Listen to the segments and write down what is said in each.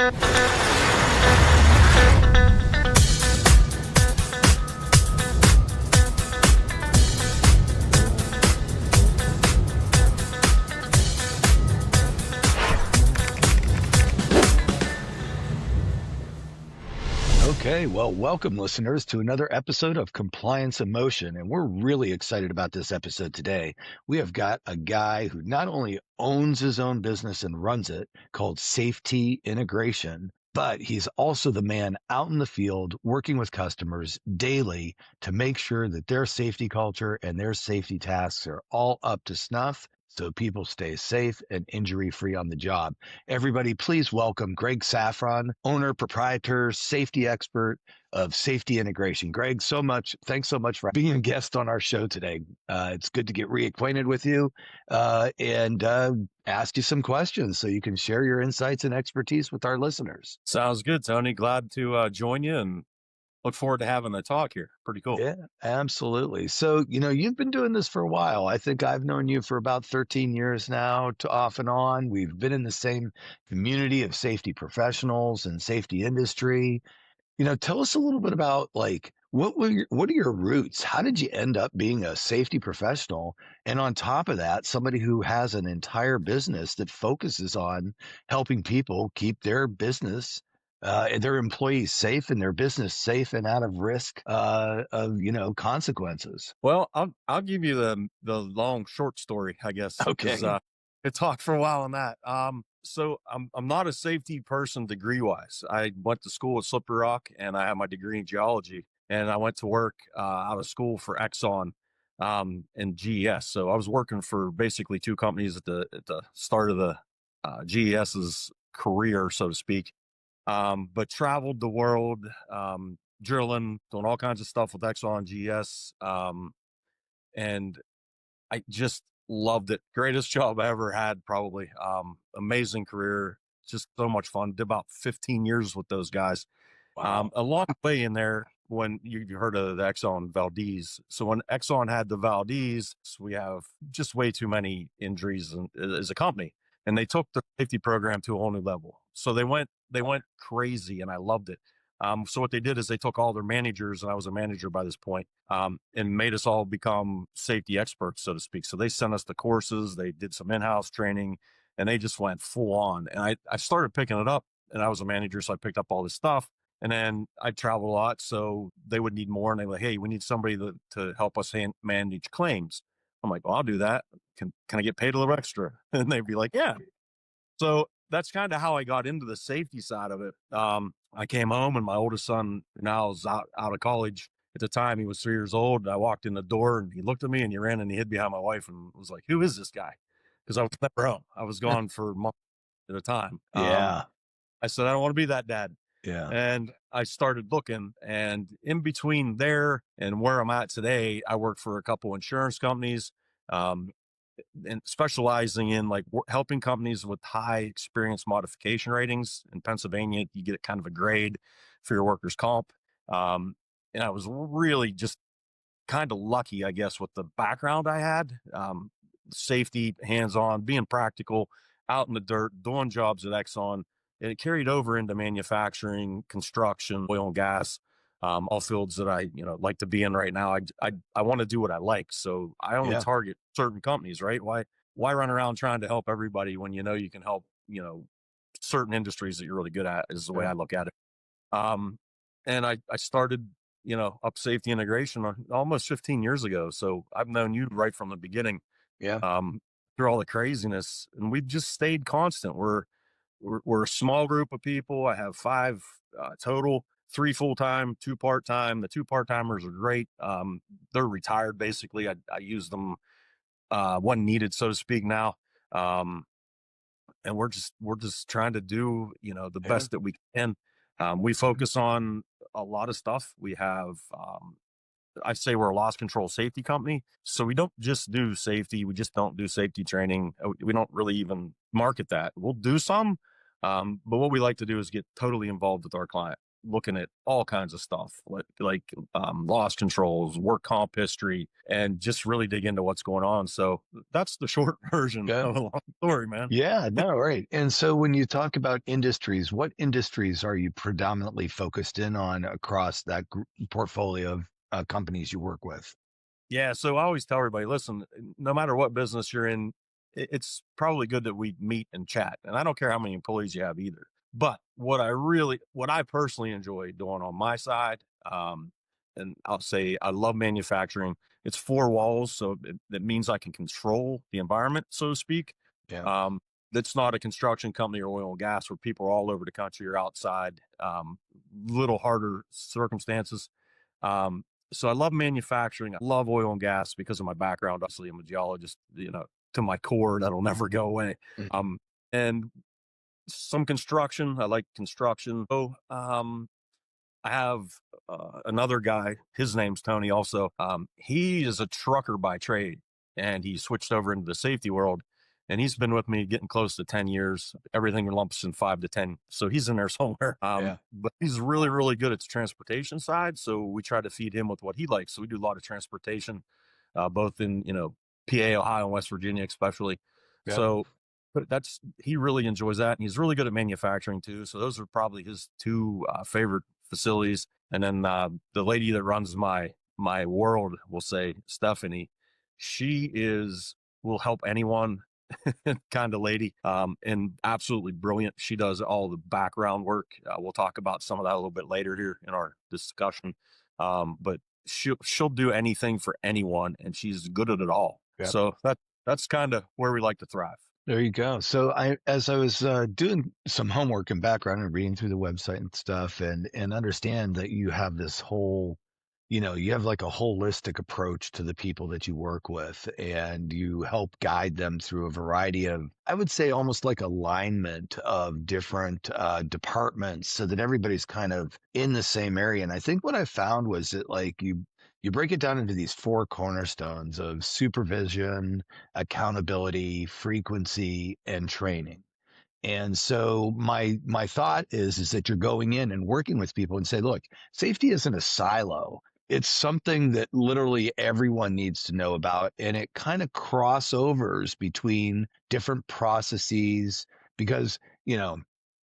Okay, well, welcome listeners to another episode of Compliance in Motion, and we're really excited about this episode today. We have got a guy who not only owns his own business and runs it, called SafT Integration, but he's also the man out in the field working with customers daily to make sure that their safety culture and their safety tasks are all up to snuff so people stay safe and injury-free on the job. Everybody, please welcome Greg Safran, owner, proprietor, safety expert of SafT Integration. Greg, thanks so much for being a guest on our show today. It's good to get reacquainted with you and ask you some questions so you can share your insights and expertise with our listeners. Sounds good, Tony. Glad to join you and look forward to having the talk here. Pretty cool. Yeah, absolutely. So, you've been doing this for a while. I think I've known you for about 13 years now, to off and on. We've been in the same community of safety professionals and safety industry. Tell us a little bit about what are your roots? How did you end up being a safety professional? And on top of that, somebody who has an entire business that focuses on helping people keep their business and their employees safe and their business safe and out of risk of consequences. Well, I'll give you the long short story, I guess. Okay. Could talk for a while on that. So I'm not a safety person degree wise. I went to school at Slippery Rock and I have my degree in geology, and I went to work out of school for Exxon and GES. So I was working for basically two companies at the start of the GES's career, so to speak. But traveled the world, drilling, doing all kinds of stuff with Exxon, GES. And I just loved it. Greatest job I ever had, probably. Amazing career, just so much fun. Did about 15 years with those guys. Wow. Along the way in there, when you heard of the Exxon Valdez. So when Exxon had the Valdez, we have just way too many injuries as a company. And they took the safety program to a whole new level. So they went crazy, and I loved it. So what they did is they took all their managers, and I was a manager by this point, and made us all become safety experts, so to speak. So they sent us the courses, they did some in-house training, and they just went full on. And I started picking it up, and I was a manager, so I picked up all this stuff. And then I traveled a lot, so they would need more, and they were like, hey, we need somebody to help us manage claims. I'm like, well, I'll do that. Can I get paid a little extra? And they'd be like, yeah. So that's kind of how I got into the safety side of it. I came home, and my oldest son now is out of college. At the time, he was 3 years old. I walked in the door, and he looked at me, and he ran and he hid behind my wife and was like, who is this guy? Because I was never home. I was gone for months at a time. Yeah. I said, I don't want to be that dad. Yeah. And I started looking, and in between there and where I'm at today, I work for a couple insurance companies, and specializing in helping companies with high experience modification ratings. In Pennsylvania, you get kind of a grade for your workers' comp. And I was really just kind of lucky, I guess, with the background I had, safety, hands-on, being practical, out in the dirt, doing jobs at Exxon. And it carried over into manufacturing, construction, oil and gas, all fields that I, like to be in right now. I want to do what I like. So I only target certain companies, right? Why run around trying to help everybody when you can help, certain industries that you're really good at, is the way I look at it. And I started, up SafT Integration almost 15 years ago. So I've known you right from the beginning. Yeah. Through all the craziness, and we've just stayed constant. We're a small group of people. I have 5 total, 3 full-time, 2 part-time. The 2 part-timers are great. They're retired, basically. I use them when needed, so to speak, now. And we're just trying to do, the best that we can. We focus on a lot of stuff. We have, I say we're a loss control safety company. So we don't just do safety. We just don't do safety training. We don't really even market that. We'll do some. But what we like to do is get totally involved with our client. looking at all kinds of stuff loss controls, work comp history, and just really dig into what's going on. So that's the short version Okay. of a long story, man. Yeah, no, right. And so when you talk about industries, what industries are you predominantly focused in on across that portfolio of companies you work with? Yeah, so I always tell everybody, listen, no matter what business you're in, it's probably good that we meet and chat. And I don't care how many employees you have either. But what I personally enjoy doing on my side, and I'll say I love manufacturing. It's four walls, so that means I can control the environment, so to speak. Yeah. Um, that's not a construction company or oil and gas where people are all over the country or outside. Little harder circumstances. Um, so I love manufacturing. I love oil and gas because of my background. Obviously, I'm a geologist, to my core. That'll never go away. Mhm. And some construction. I like construction. So, I have another guy. His name's Tony. Also, he is a trucker by trade, and he switched over into the safety world. And he's been with me getting close to 10 years. Everything lumps in 5 to 10. So he's in there somewhere. Yeah. But he's really, really good at the transportation side. So we try to feed him with what he likes. So we do a lot of transportation, both in PA, Ohio, and West Virginia, especially. Yeah. So, but he really enjoys that, and he's really good at manufacturing too. So those are probably his two favorite facilities. And then the lady that runs my world, will say, Stephanie, she will help anyone kind of lady, and absolutely brilliant. She does all the background work. We'll talk about some of that a little bit later here in our discussion. But she'll do anything for anyone, and she's good at it all. Yeah. So that's kind of where we like to thrive. There you go. So as I was doing some homework and background and reading through the website and stuff, and understand that you have this whole, you have like a holistic approach to the people that you work with, and you help guide them through a variety of, I would say, almost like alignment of different departments, so that everybody's kind of in the same area. And I think what I found was that, like, you break it down into these four cornerstones of supervision, accountability, frequency, and training. And so my thought is that you're going in and working with people and say, look, safety isn't a silo. It's something that literally everyone needs to know about, and it kind of crossovers between different processes because,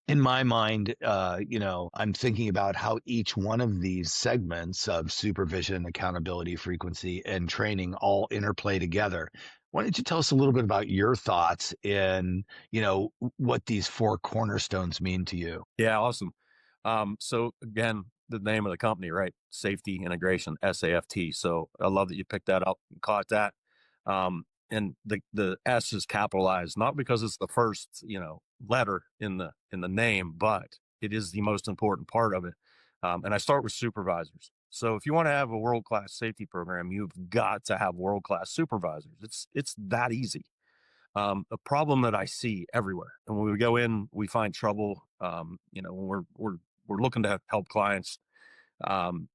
in my mind, I'm thinking about how each one of these segments of supervision, accountability, frequency, and training all interplay together. Why don't you tell us a little bit about your thoughts and, what these four cornerstones mean to you? Yeah, awesome. So again, the name of the company, right? SafT Integration, SAFT. So I love that you picked that up and caught that. And the S is capitalized, not because it's the first, letter in the name, but it is the most important part of it. And I start with supervisors. So if you want to have a world-class safety program, you've got to have world-class supervisors. It's that easy. A problem that I see everywhere, and when we go in, we find trouble. When we're looking to help clients, um,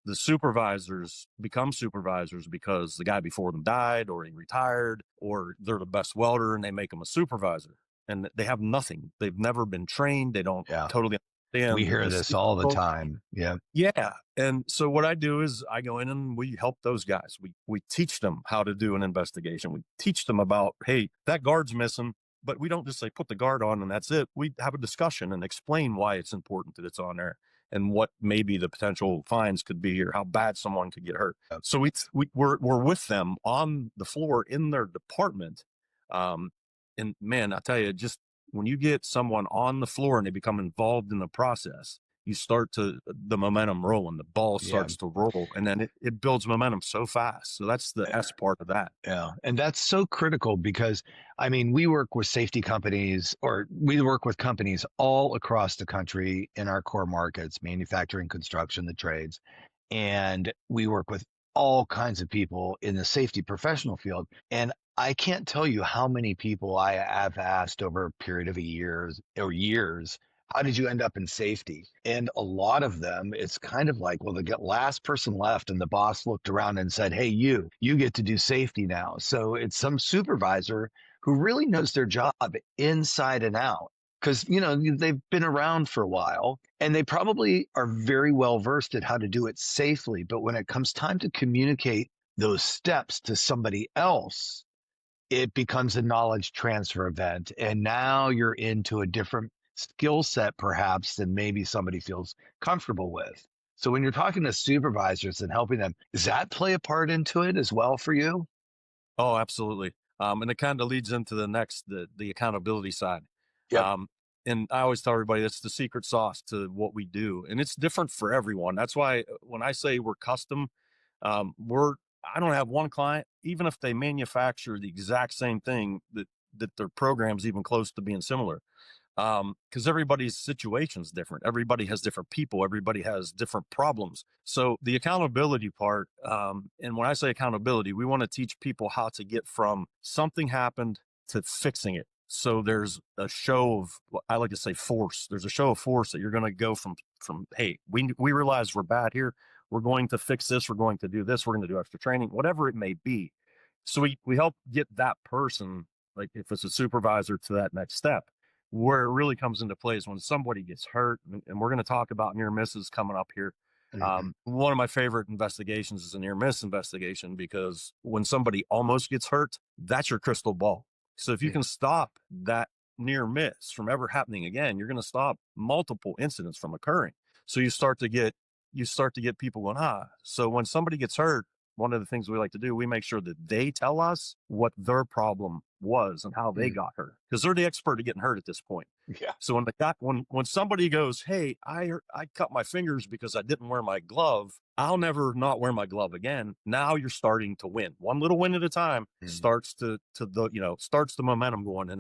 the supervisors become supervisors because the guy before them died, or he retired, or they're the best welder, and they make them a supervisor, and they have nothing. They've never been trained. They don't Yeah. totally We understand hear the this safety all the program. time. Yeah. Yeah. And so what I do is I go in and we help those guys. We teach them how to do an investigation. We teach them about, hey, that guard's missing, but we don't just say put the guard on and that's it. We have a discussion and explain why it's important that it's on there and what maybe the potential fines could be or how bad someone could get hurt. So we're with them on the floor in their department. And man, I tell you, just when you get someone on the floor and they become involved in the process, you start to the momentum rolling, the ball Yeah. starts to roll, and then it builds momentum so fast. So that's the S part of that. Yeah. And that's so critical because, I mean, we work with safety companies, or we work with companies all across the country in our core markets, manufacturing, construction, the trades. And we work with all kinds of people in the safety professional field. And I can't tell you how many people I have asked over a period of years, how did you end up in safety? And a lot of them, it's kind of like, well, the last person left and the boss looked around and said, hey, you get to do safety now. So it's some supervisor who really knows their job inside and out. because they've been around for a while and they probably are very well versed at how to do it safely. But when it comes time to communicate those steps to somebody else, it becomes a knowledge transfer event. And now you're into a different skill set, perhaps, than maybe somebody feels comfortable with. So when you're talking to supervisors and helping them, does that play a part into it as well for you? Oh, absolutely. And it kind of leads into the next, the accountability side. Yep. Um, and I always tell everybody it's the secret sauce to what we do, and it's different for everyone. That's why when I say we're custom, we're I don't have one client, even if they manufacture the exact same thing, that their program's even close to being similar. Because everybody's situation is different. Everybody has different people. Everybody has different problems. So the accountability part, and when I say accountability, we want to teach people how to get from something happened to fixing it. So there's a show of, I like to say, force. There's a show of force that you're going to go from hey, we realize we're bad here. We're going to fix this. We're going to do this. We're going to do extra training, whatever it may be. So we help get that person, like if it's a supervisor, to that next step. Where it really comes into play is when somebody gets hurt, and we're going to talk about near misses coming up here. Hmm. One of my favorite investigations is a near miss investigation, because when somebody almost gets hurt, that's your crystal ball. So if you Yeah. can stop that near miss from ever happening again, you're going to stop multiple incidents from occurring. So you start to get people going, so when somebody gets hurt, one of the things we like to do, we make sure that they tell us what their problem was and how they Mm. got hurt, because they're the expert at getting hurt at this point. Yeah. So when somebody goes, hey, I cut my fingers because I didn't wear my glove, I'll never not wear my glove again. Now you're starting to win, one little win at a time. Mm. Starts starts the momentum going, and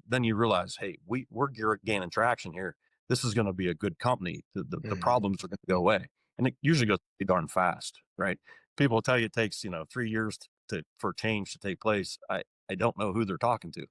then you realize, hey, we're gaining traction here. This is going to be a good company. The Mm. problems are going to go away, and it usually goes pretty darn fast, right? People will tell you it takes 3 years for change to take place. I don't know who they're talking to.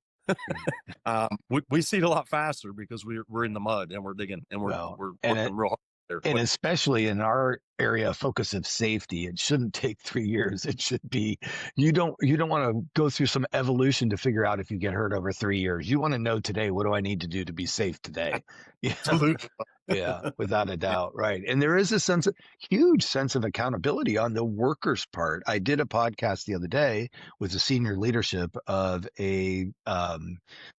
Mm. We see it a lot faster because we're in the mud and we're digging and we're Well, we're and working real hard there. And But especially in our area of focus of safety, it shouldn't take 3 years. It should be you don't want to go through some evolution to figure out if you get hurt over 3 years. You want to know today, what do I need to do to be safe today? Yeah. absolutely, Yeah, without a doubt, right. And there is a huge sense of accountability on the worker's part. I did a podcast the other day with the senior leadership of a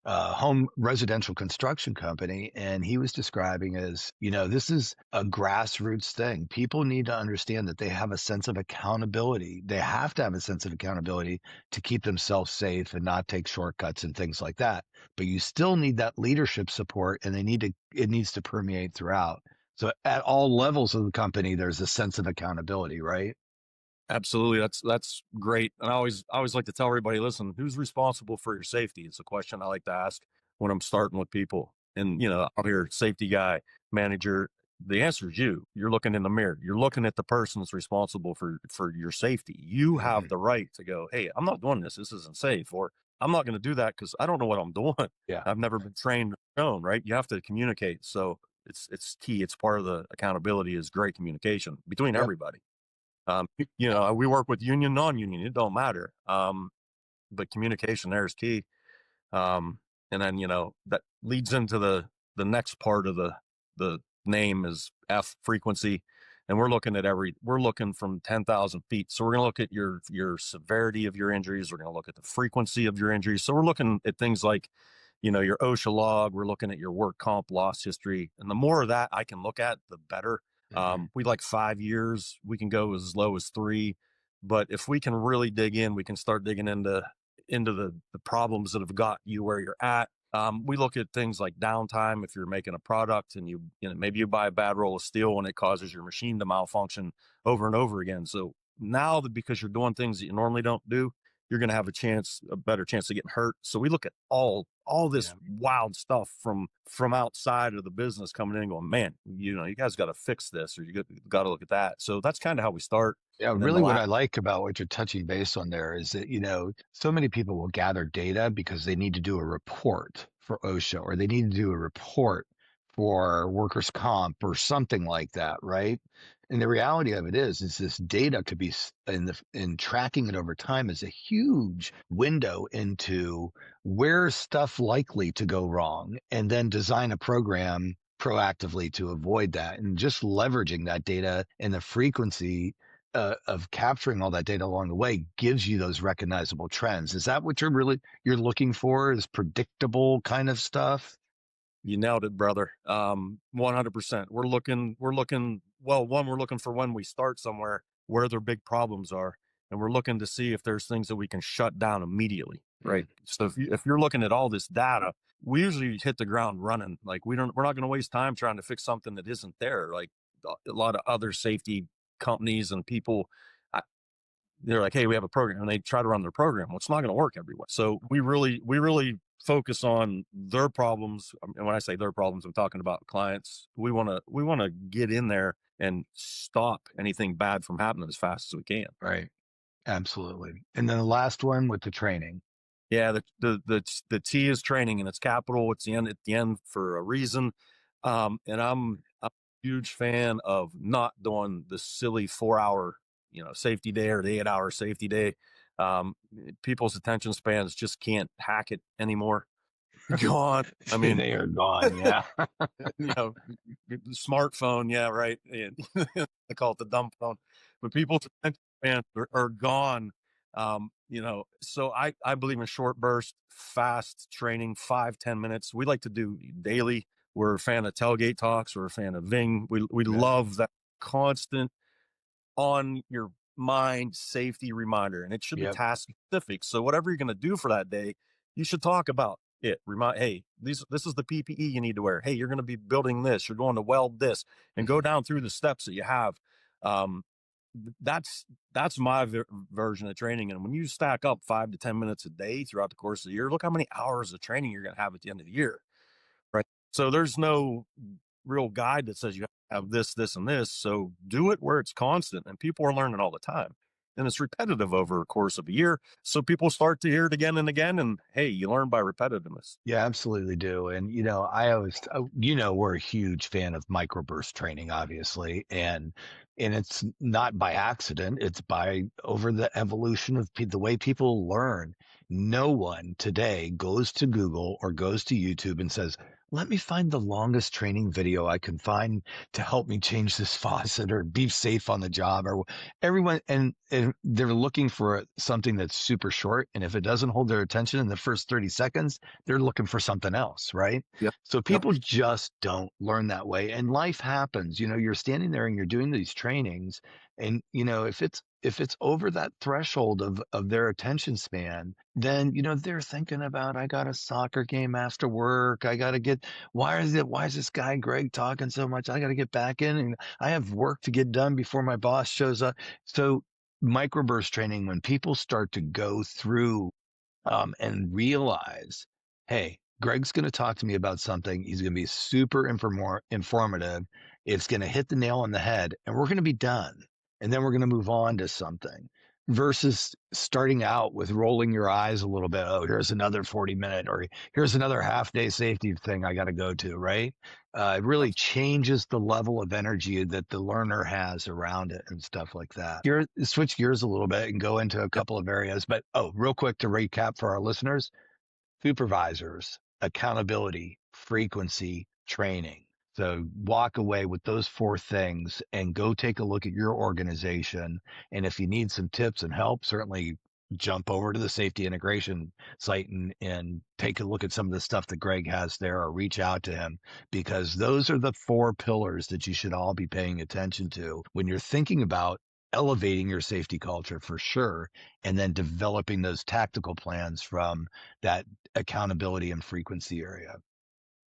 home residential construction company, and he was describing as, this is a grassroots thing. People need to understand that they have a sense of accountability. They have to have a sense of accountability to keep themselves safe and not take shortcuts and things like that. But you still need that leadership support, and it needs to permeate throughout. So at all levels of the company, there's a sense of accountability, right? absolutely. That's great. And I always like to tell everybody, listen, who's responsible for your safety? It's a question I like to ask when I'm starting with people. And I'm here, safety guy, manager. The answer is you. You're looking in the mirror. You're looking at the person that's responsible for your safety. You have Hmm. the right to go, hey, I'm not doing this. This isn't safe. Or I'm not going to do that because I don't know what I'm doing. Yeah. I've never been trained or shown, right? You have to communicate. So it's key. It's part of the accountability is great communication between Yep. everybody. We work with union, non-union. It don't matter. But communication there is key. Um, and then that leads into the next part of the name is F, frequency, and we're looking from 10,000 feet. So we're going to look at your severity of your injuries. We're going to look at the frequency of your injuries. So we're looking at things like your OSHA log. We're looking at your work comp loss history, and the more of that I can look at, the better. Hmm. We like 5 years. We can go as low as 3, but if we can really dig in, we can start digging into the problems that have got you where you're at. We look at things like downtime. If you're making a product and maybe you buy a bad roll of steel and it causes your machine to malfunction over and over again. So now that because you're doing things that you normally don't do, you're going to have a better chance of getting hurt. So we look at all this Yeah. wild stuff from outside of the business coming in and going, man, you guys got to fix this, or you got to look at that. So that's kind of how we start. Yeah, And then the really what last, I like about what you're touching base on there is that, so many people will gather data because they need to do a report for OSHA or they need to do a report for workers' comp or something like that, right? And the reality of it is this data could be in tracking it over time is a huge window into where's stuff likely to go wrong, and then design a program proactively to avoid that. And just leveraging that data and the frequency of capturing all that data along the way gives you those recognizable trends. Is that what you're looking for? Is predictable kind of stuff? You nailed it, brother. 100%. Well, one, we're looking for when we start somewhere, where their big problems are. And we're looking to see if there's things that we can shut down immediately. Right. So if you're looking at all this data, we usually hit the ground running. Like we're not going to waste time trying to fix something that isn't there. Like a lot of other safety companies and people, they're like, hey, we have a program, and they try to run their program. Well, it's not going to work everywhere. So we really focus on their problems. And when I say their problems, I'm talking about clients. We want to get in there and stop anything bad from happening as fast as we can. Right. Absolutely. And then the last one with the training. Yeah, the T is training, and it's capital. It's at the end for a reason. And I'm a huge fan of not doing the silly 4-hour, safety day or the 8-hour safety day. People's attention spans just can't hack it anymore. Gone. I mean, they are gone. Yeah. Smartphone. Yeah, right. I call it the dumb phone, but people's attention spans are gone. So I believe in short burst, fast training, 5-10 minutes. We like to do daily. We're a fan of tailgate talks. We're a fan of Ving. We love that constant on your mind safety reminder, and it should be task specific. So whatever you're going to do for that day, you should talk about it. Remind, hey, this is the PPE you need to wear. Hey, you're going to be building this. You're going to weld this, and go down through the steps that you have. That's my version of training. And when you stack up 5 to 10 minutes a day throughout the course of the year, look how many hours of training you're going to have at the end of the year, right? So there's no real guide that says you have this, this, and this. So do it where it's constant, and people are learning all the time. And it's repetitive over a course of a year. So people start to hear it again and again. And hey, you learn by repetitiveness. Yeah, absolutely do. And, I always, we're a huge fan of microburst training, obviously. And it's not by accident. It's by over the evolution of the way people learn. No one today goes to Google or goes to YouTube and says, let me find the longest training video I can find to help me change this faucet or be safe on the job, or everyone. And they're looking for something that's super short. And if it doesn't hold their attention in the first 30 seconds, they're looking for something else. Right. Yep. So people just don't learn that way. And life happens, you're standing there and you're doing these trainings, and, if it's over that threshold of their attention span, then, they're thinking about, I got a soccer game after work. I got to why is this guy Greg talking so much? I got to get back in, and I have work to get done before my boss shows up. So microburst training, when people start to go through and realize, hey, Greg's going to talk to me about something. He's going to be super informative. It's going to hit the nail on the head, and we're going to be done. And then we're going to move on to something, versus starting out with rolling your eyes a little bit. Oh, here's another 40-minute, or here's another half-day safety thing I got to go to, right? It really changes the level of energy that the learner has around it and stuff like that. Here, switch gears a little bit and go into a couple of areas. But, real quick to recap for our listeners: supervisors, accountability, frequency, training. So walk away with those 4 things and go take a look at your organization. And if you need some tips and help, certainly jump over to the SafT Integration site and take a look at some of the stuff that Greg has there, or reach out to him, because those are the 4 pillars that you should all be paying attention to when you're thinking about elevating your safety culture, for sure, and then developing those tactical plans from that accountability and frequency area.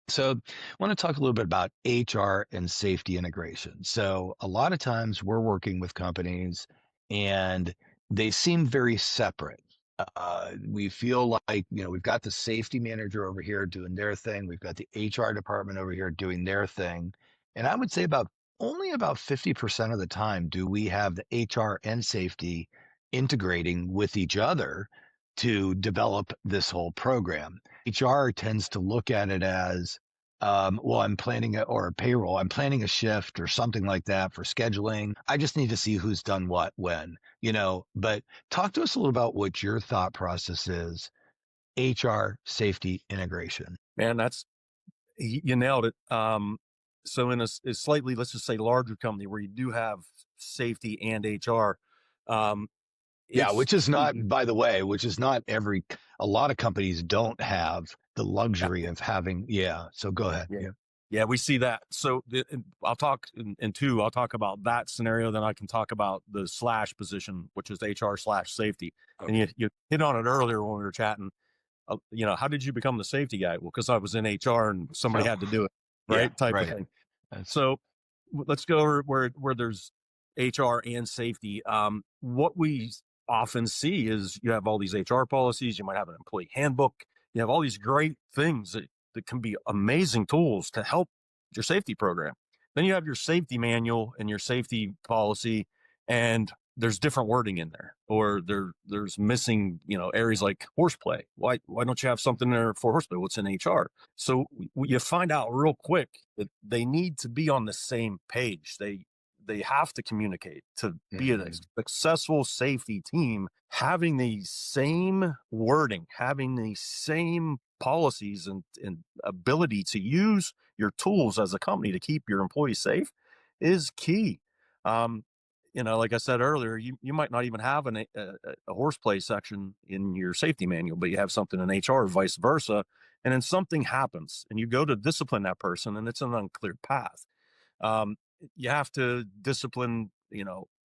So I want to talk a little bit about HR and SafT integration. So a lot of times we're working with companies and they seem very separate. We feel like, we've got the safety manager over here doing their thing. We've got the HR department over here doing their thing. And I would say only about 50% of the time do we have the HR and safety integrating with each other to develop this whole program. HR tends to look at it as, well, I'm planning or a payroll. I'm planning a shift or something like that for scheduling. I just need to see who's done what when, but talk to us a little about what your thought process is. HR safety integration. Man, you nailed it. So in a slightly, let's just say, larger company where you do have safety and HR, um, Yeah, it's which is not, key. by the way, which is not a lot of companies don't have the Yeah, luxury of having, yeah. So go ahead. yeah, Yeah. yeah. We see that. So I'll talk in two. I'll talk about that scenario. Then I can talk about the slash position, which is HR/safety. And Okay. you hit on it earlier when we were chatting. How did you become the safety guy? Well, because I was in HR and somebody So, had to do it, yeah, right? Type of right. thing. That's, So let's go where there's HR and safety. What we often see is you have all these HR policies. You might have an employee handbook. You have all these great things that can be amazing tools to help your safety program. Then you have your safety manual and your safety policy, and there's different wording in there, or there's missing areas like horseplay. Why don't you have something there for horseplay? What's in HR? So you find out real quick that they need to be on the same page. They have to communicate to be a mhm. successful safety team. Having the same wording, having the same policies and ability to use your tools as a company to keep your employees safe is key. Um, like I said earlier, you might not even have a horseplay section in your safety manual, but you have something in HR, vice versa. And then something happens and you go to discipline that person and it's an unclear path. Um, you have to discipline,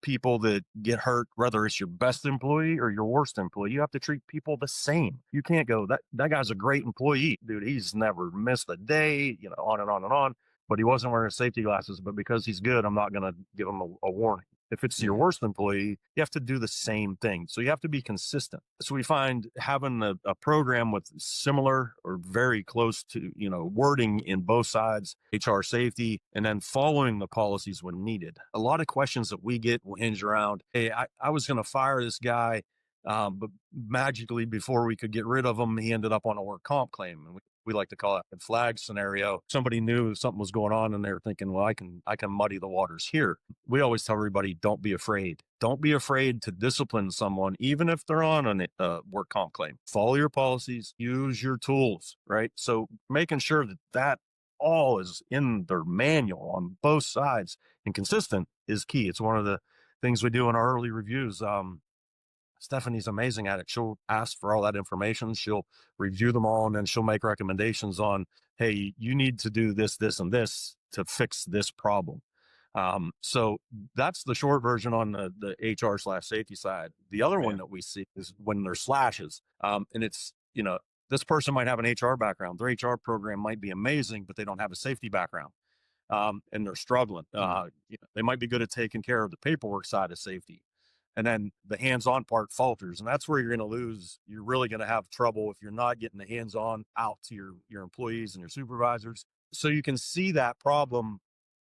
people that get hurt, whether it's your best employee or your worst employee. You have to treat people the same. You can't go, that guy's a great employee, dude. He's never missed a day, on and on and on. But he wasn't wearing safety glasses. But because he's good, I'm not going to give him a warning. If it's your Yeah. worst employee, you have to do the same thing. So you have to be consistent. So we find having a program with similar or very close to, wording in both sides, HR safety, and then following the policies when needed. A lot of questions that we get will hinge around, hey, I was going to fire this guy, but magically before we could get rid of him, he ended up on a work comp claim. And we like to call it a flag scenario. Somebody knew something was going on and they were thinking, well, I can muddy the waters here. We always tell everybody, don't be afraid. Don't be afraid to discipline someone, even if they're on a work comp claim. Follow your policies, use your tools, right? So making sure that all is in their manual on both sides and consistent is key. It's one of the things we do in our early reviews. Stephanie's amazing at it. She'll ask for all that information. She'll review them all, and then she'll make recommendations on, hey, you need to do this, this, and this to fix this problem. So that's the short version on the HR/safety side. The other one Yeah. that we see is when there's slashes. And it's, this person might have an HR background. Their HR program might be amazing, but they don't have a safety background. And they're struggling. Mm. They might be good at taking care of the paperwork side of safety, and then the hands-on part falters, and that's where you're going to lose. You're really going to have trouble if you're not getting the hands-on out to your employees and your supervisors. So you can see that problem,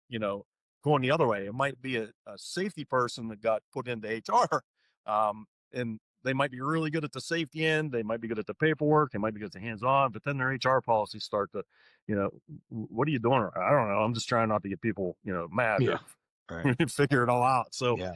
you know, going the other way. It might be a safety person that got put into HR, and they might be really good at the safety end. They might be good at the paperwork. They might be good at the hands-on, but then their HR policies start to, what are you doing? I don't know. I'm just trying not to get people, mad Yeah. or Right. figure it all out. So Yeah.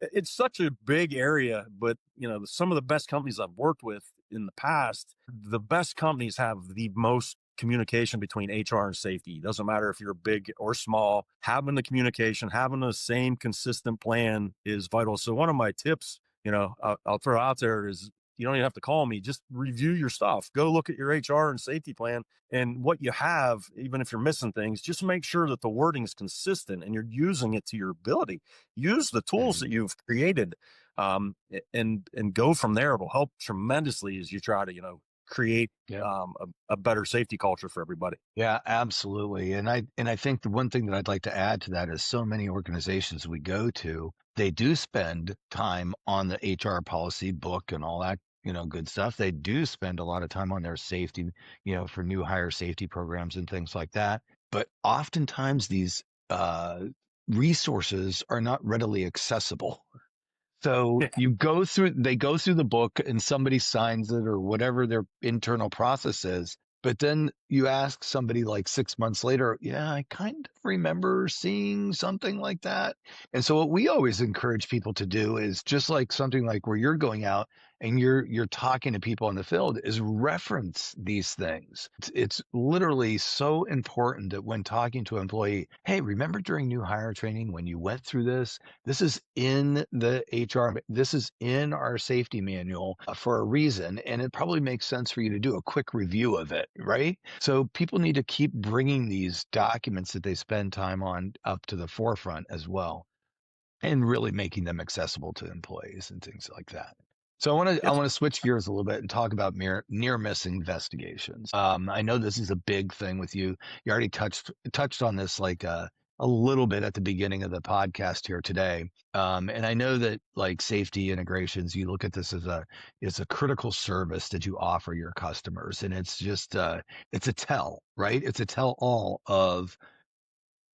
it's such a big area, but some of the best companies I've worked with in the past, the best companies have the most communication between HR and safety. It doesn't matter if you're big or small, having the communication, having the same consistent plan is vital. So one of my tips, I'll throw out there is, you don't even have to call me, just review your stuff. Go look at your HR and safety plan and what you have, even if you're missing things, just make sure that the wording is consistent and you're using it to your ability. Use the tools Mhm. that you've created, and go from there. It'll help tremendously as you try to create Yeah. a better safety culture for everybody. Yeah, absolutely. And I think the one thing that I'd like to add to that is so many organizations we go to, they do spend time on the HR policy book and all that, good stuff. They do spend a lot of time on their safety, for new hire safety programs and things like that. But oftentimes these resources are not readily accessible. So they go through the book and somebody signs it or whatever their internal process is. But then you ask somebody like 6 months later, yeah, I kind of remember seeing something like that. And so what we always encourage people to do is just like something like where you're going out and you're talking to people in the field is reference these things. It's literally so important that when talking to an employee, hey, remember during new hire training when you went through this? This is in the HR, this is in our safety manual for a reason. And it probably makes sense for you to do a quick review of it, right? So people need to keep bringing these documents that they spend time on up to the forefront as well, and really making them accessible to employees and things like that. So I Yes. want to switch gears a little bit and talk about near miss investigations. I know this is a big thing with you. You already touched on this like a little bit at the beginning of the podcast here today. And I know that like SafT Integrations, you look at this as a critical service that you offer your customers, and it's just it's a tell, right? It's a tell all of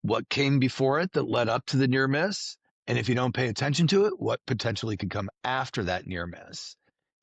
what came before it that led up to the near miss, and if you don't pay attention to it, what potentially could come after that near miss.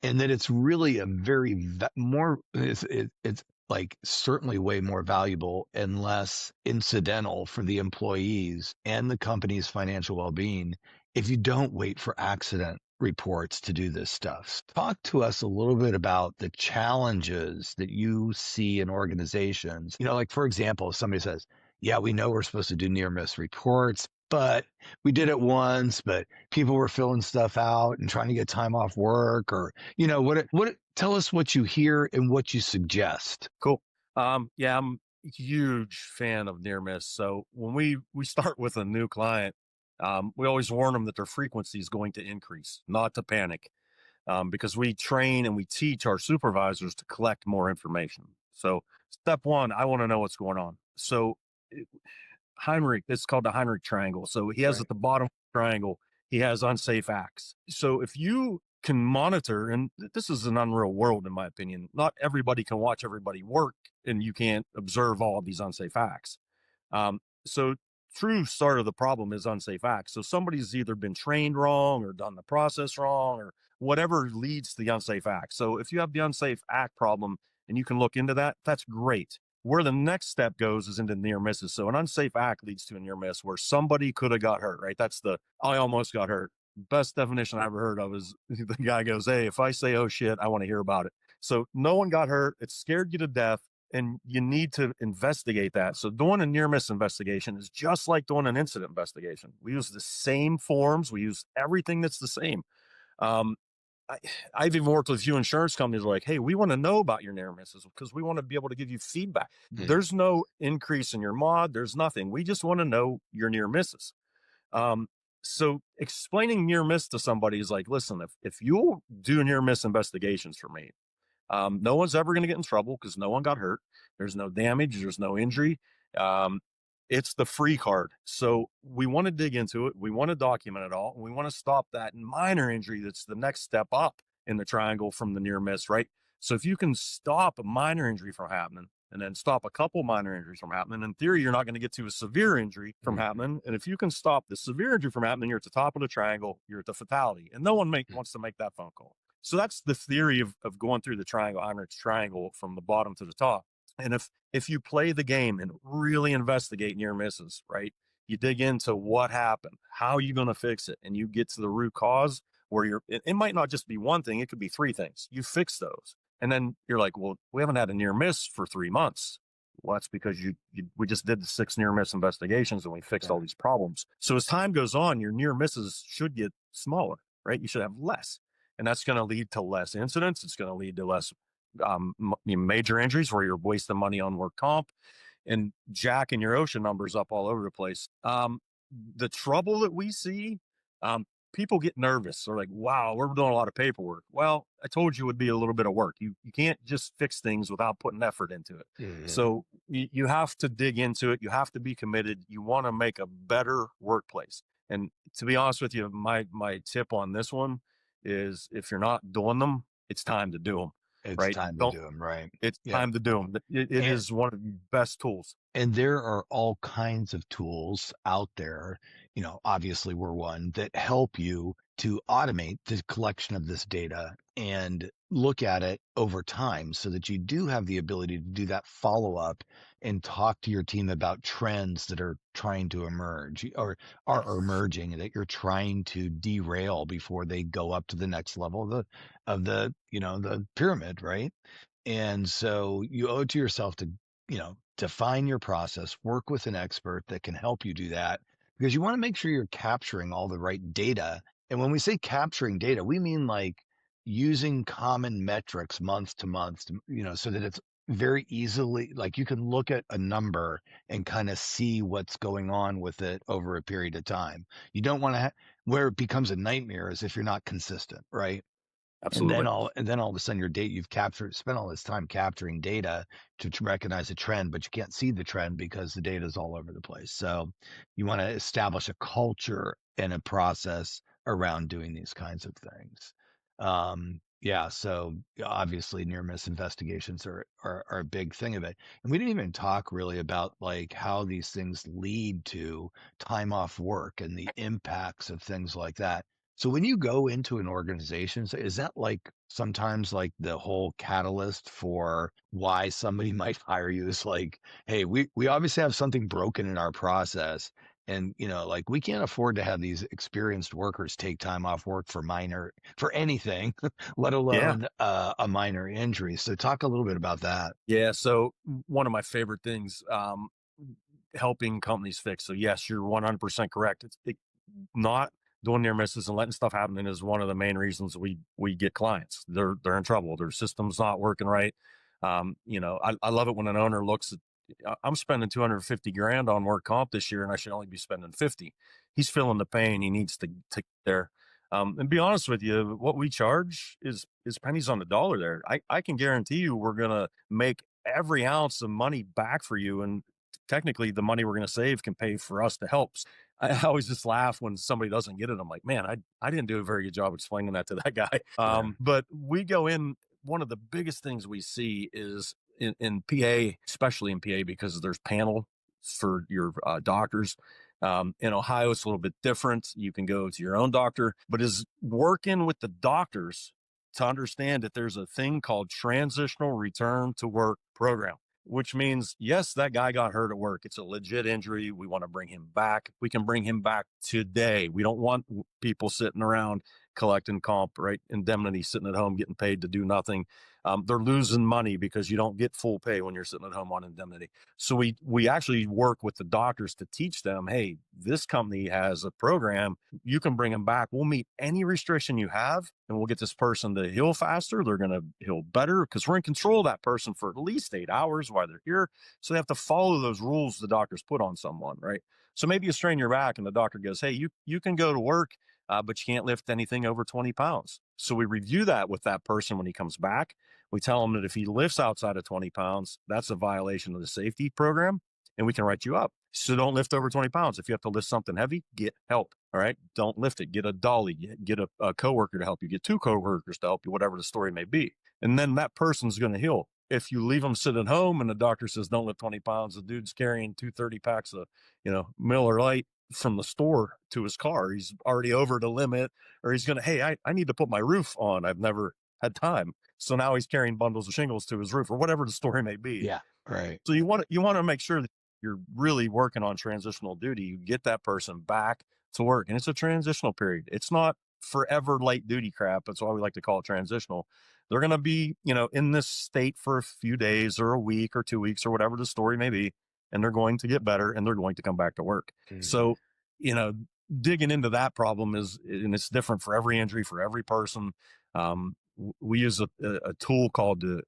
And that it's really a very more it's like certainly way more valuable and less incidental for the employees and the company's financial well-being if you don't wait for accident reports to do this stuff. Talk to us a little bit about the challenges that you see in organizations. Like for example, if somebody says, yeah, we know we're supposed to do near miss reports, but we did it once, but people were filling stuff out and trying to get time off work, or, tell us what you hear and what you suggest. Cool. Yeah, I'm a huge fan of near miss. So when we start with a new client, we always warn them that their frequency is going to increase, not to panic, because we train and we teach our supervisors to collect more information. So step one, I want to know what's going on. So it- Heinrich, it's called the Heinrich triangle. So he has Right. at the bottom of the triangle, he has unsafe acts. So if you can monitor, and this is an unreal world, in my opinion, not everybody can watch everybody work and you can't observe all of these unsafe acts. So true start of the problem is unsafe acts. So somebody's either been trained wrong or done the process wrong or whatever leads to the unsafe act. So if you have the unsafe act problem and you can look into that, that's great. Where the next step goes is into near misses. So an unsafe act leads to a near miss where somebody could have got hurt, right? That's the I almost got hurt. Best definition I ever heard of is the guy goes, hey, if I say, oh shit, I want to hear about it. So no one got hurt. It scared you to death and you need to investigate that. So doing a near miss investigation is just like doing an incident investigation. We use the same forms. We use everything that's the same. Um, I, I've even worked with a few insurance companies like, hey, we want to know about your near misses because we want to be able to give you feedback. Mm. There's no increase in your mod. There's nothing. We just want to know your near misses. Um, so explaining near miss to somebody is like, listen, if you'll do near miss investigations for me, no one's ever going to get in trouble because no one got hurt. There's no damage. There's no injury. Um, it's the free card. So we want to dig into it. We want to document it all. We want to stop that minor injury that's the next step up in the triangle from the near miss, right? So if you can stop a minor injury from happening and then stop a couple minor injuries from happening, in theory, you're not going to get to a severe injury from Mm. happening. And if you can stop the severe injury from happening, you're at the top of the triangle, you're at the fatality. And no one wants to make that phone call. So that's the theory of going through the triangle, Heinrich's triangle from the bottom to the top. And if you play the game and really investigate near misses, right? You dig into what happened, how are you going to fix it, and you get to the root cause where it might not just be one thing, it could be three things. You fix those. And then you're like, well, we haven't had a near miss for 3 months. Well, that's because we just did the 6 near miss investigations and we fixed Yeah. all these problems. So as time goes on, your near misses should get smaller, right? You should have less. And that's going to lead to less incidents. It's going to lead to less major injuries where you're wasting money on work comp and jacking your OSHA numbers up all over the place. The trouble that we see, people get nervous. They're like, wow, we're doing a lot of paperwork. Well, I told you it would be a little bit of work. You can't just fix things without putting effort into it. Yeah. So you have to dig into it. You have to be committed. You want to make a better workplace. And to be honest with you, my tip on this one is if you're not doing them, it's time to do them, It's right? time to Don't, do them, right? it's Yeah. time to do them. It And is one of the best tools. And there are all kinds of tools out there, obviously we're one that help you to automate the collection of this data and look at it over time so that you do have the ability to do that follow up and talk to your team about trends that are trying to emerge or are emerging that you're trying to derail before they go up to the next level of the pyramid, right? And so you owe it to yourself to, define your process, work with an expert that can help you do that because you want to make sure you're capturing all the right data. And when we say capturing data, we mean like using common metrics month to month, so that it's very easily like you can look at a number and kind of see what's going on with it over a period of time. You don't want to where it becomes a nightmare is if you're not consistent, right? And then Absolutely. all of a sudden your date you've spent all this time capturing data to recognize a trend, but you can't see the trend because the data is all over the place. So you want to establish a culture and a process around doing these kinds of things. Yeah, so obviously near miss investigations are a big thing of it. And we didn't even talk really about like how these things lead to time off work and the impacts of things like that. So when you go into an organization, is that like sometimes like the whole catalyst for why somebody might hire you is like, hey, we obviously have something broken in our process. And like we can't afford to have these experienced workers take time off work for anything, let Yeah. alone a minor injury. So talk a little bit about that. Yeah. So one of my favorite things, helping companies fix. So yes, you're 100% correct. Not doing near misses and letting stuff happen is one of the main reasons we get clients. They're in trouble. Their system's not working right. I love it when an owner looks at, I'm spending 250 grand on work comp this year and I should only be spending 50. He's feeling the pain. He needs to get there. And be honest with you, what we charge is pennies on the dollar there. I can guarantee you we're gonna make every ounce of money back for you. And technically the money we're gonna save can pay for us to help. I always just laugh when somebody doesn't get it. I'm like, man, I didn't do a very good job explaining that to that guy. Sure. But we go in, one of the biggest things we see is in PA, especially in PA, because there's panel for your doctors. In Ohio, it's a little bit different. You can go to your own doctor, but is working with the doctors to understand that there's a thing called transitional return to work program, which means, yes, that guy got hurt at work. It's a legit injury. We want to bring him back. We can bring him back today. We don't want people sitting around collecting comp, right? Indemnity, sitting at home getting paid to do nothing. They're losing money because you don't get full pay when you're sitting at home on indemnity. So we actually work with the doctors to teach them, hey, this company has a program. You can bring them back. We'll meet any restriction you have, and we'll get this person to heal faster. They're going to heal better because we're in control of that person for at least 8 hours while they're here. So they have to follow those rules the doctors put on someone, right? So maybe you strain your back and the doctor goes, hey, you can go to work, but you can't lift anything over 20 pounds. So we review that with that person when he comes back. We tell him that if he lifts outside of 20 pounds, that's a violation of the SafT program and we can write you up. So don't lift over 20 pounds. If you have to lift something heavy, get help. All right. Don't lift it. Get a dolly, get a coworker to help you, get two coworkers to help you, whatever the story may be. And then that person's going to heal. If you leave them sit at home and the doctor says, don't lift 20 pounds, the dude's carrying 230 packs of, Miller Lite from the store to his car. He's already over the limit, or he's going to, hey, I need to put my roof on. I've never had time. So now he's carrying bundles of shingles to his roof or whatever the story may be. Yeah. Right. So you want to make sure that you're really working on transitional duty. You get that person back to work, and it's a transitional period. It's not forever light duty crap. That's why we like to call it transitional. They're going to be, in this state for a few days or a week or 2 weeks or whatever the story may be, and they're going to get better and they're going to come back to work. Mhm. So, you know, digging into that problem and it's different for every injury, for every person. We use a tool called the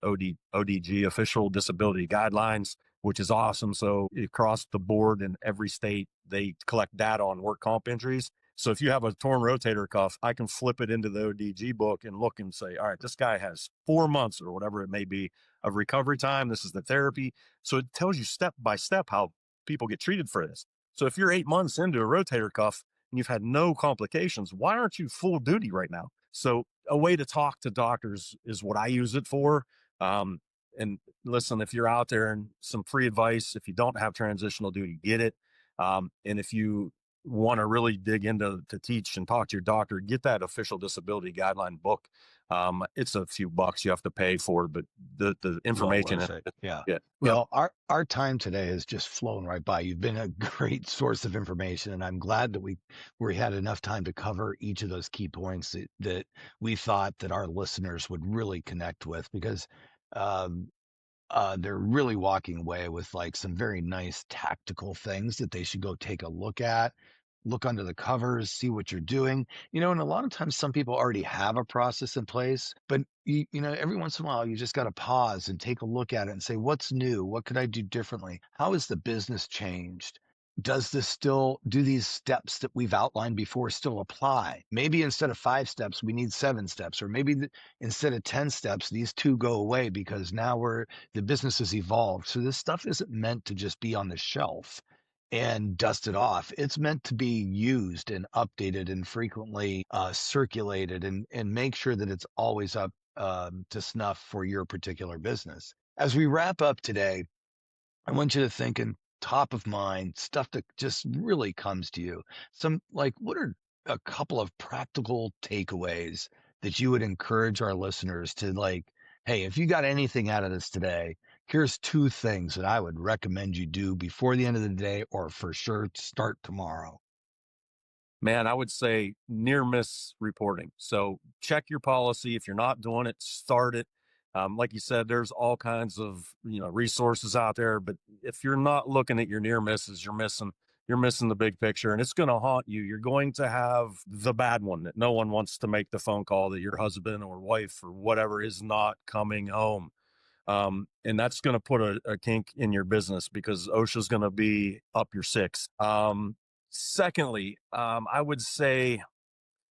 ODG, Official Disability Guidelines, which is awesome. So across the board in every state, they collect data on work comp injuries. So if you have a torn rotator cuff, I can flip it into the ODG book and look and say, all right, this guy has 4 months or whatever it may be of recovery time. This is the therapy. So it tells you step by step how people get treated for this. So if you're 8 months into a rotator cuff and you've had no complications, why aren't you full duty right now? So a way to talk to doctors is what I use it for. And listen, if you're out there and some free advice, if you don't have transitional duty, get it. And if you want to really dig into to teach and talk to your doctor, get that official disability guideline book. It's a few bucks you have to pay for, but the information, Well worth it. Yeah. yeah. Well, our time today has just flown right by. You've been a great source of information, and I'm glad that we had enough time to cover each of those key points that we thought that our listeners would really connect with, because um, they're really walking away with like some very nice tactical things that they should go take a look at, look under the covers, see what you're doing. And a lot of times some people already have a process in place, but every once in a while you just got to pause and take a look at it and say, what's new? What could I do differently? How has the business changed? Do these steps that we've outlined before still apply? Maybe instead of 5 steps, we need 7 steps, or maybe instead of 10 steps, these 2 go away because now the business has evolved. So this stuff isn't meant to just be on the shelf and dusted off. It's meant to be used and updated and frequently circulated, and make sure that it's always up to snuff for your particular business. As we wrap up today, I want you to think in top of mind stuff that just really comes to you. What are a couple of practical takeaways that you would encourage our listeners to, like, hey, if you got anything out of this today, here's 2 things that I would recommend you do before the end of the day, or for sure start tomorrow. Man, I would say near miss reporting. So check your policy. If you're not doing it, start it. Like you said, there's all kinds of resources out there, but if you're not looking at your near misses, you're missing the big picture, and it's going to haunt you. You're going to have the bad one that no one wants to make the phone call that your husband or wife or whatever is not coming home. And that's going to put a kink in your business because OSHA is going to be up your six. Secondly, I would say,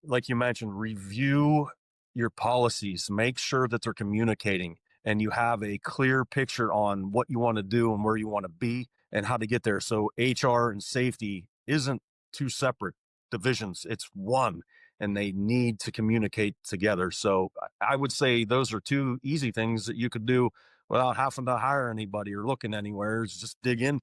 like you mentioned, review your policies, make sure that they're communicating and you have a clear picture on what you want to do and where you want to be and how to get there. So HR and safety isn't 2 separate divisions, it's one, and they need to communicate together. So I would say those are 2 easy things that you could do without having to hire anybody or looking anywhere. Is just dig in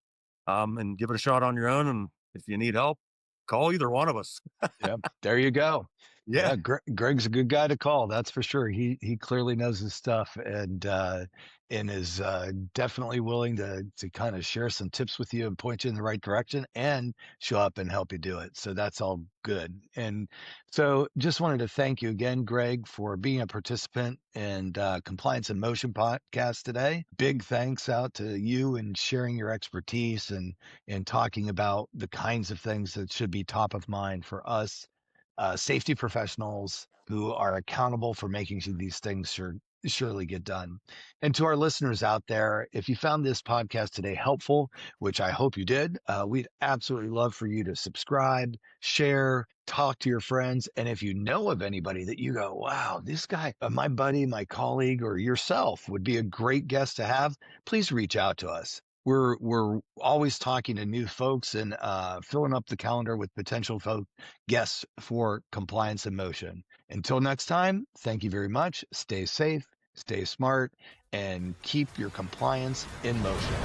and give it a shot on your own. And if you need help, call either one of us. Yeah, there you go. Yeah. Yeah, Greg's a good guy to call. That's for sure. He clearly knows his stuff, and is definitely willing to kind of share some tips with you and point you in the right direction and show up and help you do it. So that's all good. And so just wanted to thank you again, Greg, for being a participant in Compliance in Motion podcast today. Big thanks out to you and sharing your expertise and talking about the kinds of things that should be top of mind for us safety professionals who are accountable for making sure these things surely get done. And to our listeners out there, if you found this podcast today helpful, which I hope you did, we'd absolutely love for you to subscribe, share, talk to your friends. And if you know of anybody that you go, wow, this guy, my buddy, my colleague, or yourself would be a great guest to have, please reach out to us. We're always talking to new folks and filling up the calendar with potential guests for Compliance in Motion. Until next time, thank you very much. Stay safe, stay smart, and keep your compliance in motion.